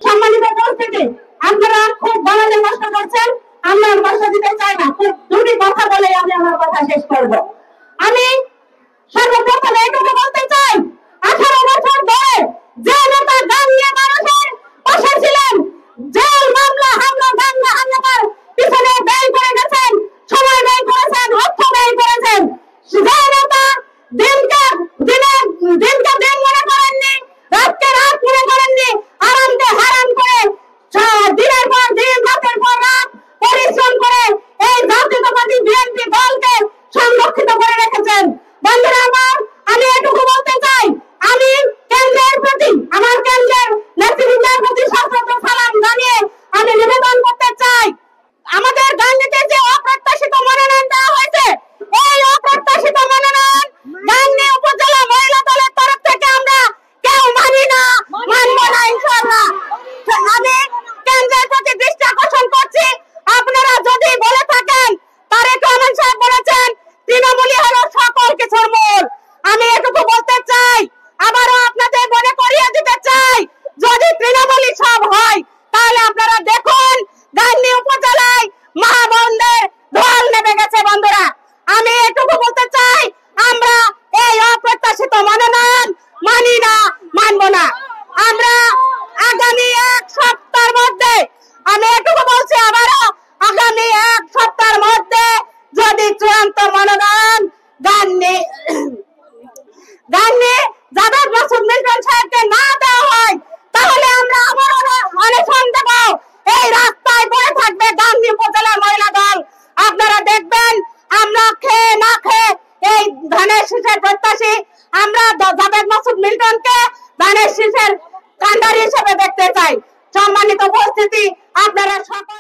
সম্মানিত উপস্থিতি, আপনারা খুব বানালে কষ্ট করছেন, আমরা কষ্ট দিতে চাই না। খুব দুটি কথা বলে আমি আমার কথা শেষ করব। আমি সর্বপ্রথম এইটুকু বলতে চাই, 18 বছর ধরে যে নেতা গান নিয়ে মানুষের পাশে ছিলেন, জেল মামলা হামলা দাঙ্গা হাঙ্গামার পিছনে ব্যয় করে গেছেন, সময় ব্যয় করেছেন, অর্থ ব্যয় করেছেন, যে নেতা দিনকে দিন মনে করেননি, রাতকে রাত মনে করেননি, আরামকে হারাম করে দিনের পর দিন রাতের পর রাত পরিশ্রম করে এই জাতীয়তাবাদী বিএনপি দলকে সংরক্ষিত করে রেখেছেন। বন্ধুরা আমার, আমি এটুকু বলতে চাই, আমি কেন্দ্রের প্রতি, আমার কেন্দ্রের নেতৃবৃন্দের প্রতি সশ্রদ্ধ সালাম জানিয়ে আমি নিবেদন করতে চাই, আমাদের গাংনীতে যে অপ্রত্যাশিত মনোনয়ন দেওয়া হয়েছে, এই অপ্রত্যাশিত মনোনয়ন গাংনী উপজেলা মহিলা দলের তরফ থেকে আমরা কেউ মানি না, মানব না ইনশাআল্লাহ। আমি কেন্দ্রের প্রতি দৃষ্টি আকর্ষণ করছি, আপনারা যদি বলে থাকেন তারেক রহমান সাহেব বলেছেন তৃণমূলই হলো সকল কিছুর মূল, আমি এটুকু বলতে চাই, আবারও আপনাদের মনে করিয়ে দিতে চাই, যদি তৃণমূলই সব হয় তাহলে আপনারা দেখুন গাংনী উপজেলায় মা বোনদের ঢল নেমে গেছে। বন্ধুরা, আমি এটুকু বলতে চাই, আমরা এই অপ্রত্যাশিত মনোনয়ন মানি না, মানব না। আমরা আগামী এক সপ্তাহের মধ্যে, আমি এটুকু বলছি আবারও, আগামী এক সপ্তাহের মধ্যে যদি চূড়ান্ত মনোনয়ন গাংনী জাভেদ মাসুদ মিল্টন সাহেবকে না দেওয়া হয়, তাহলে আমরা আবারও অনশন দেব, এই রাস্তায় পড়ে থাকবে গাংনী উপজেলার মহিলা দল। আপনারা দেখবেন আমরা খেয়ে না খেয়ে এই ধানের শীষের প্রত্যাশী, আমরা জাভেদ মাসুদ মিল্টনকে ধানের শীষের কান্ডারি হিসেবে দেখতে চাই। সম্মানিত উপস্থিতি, আপনারা সকল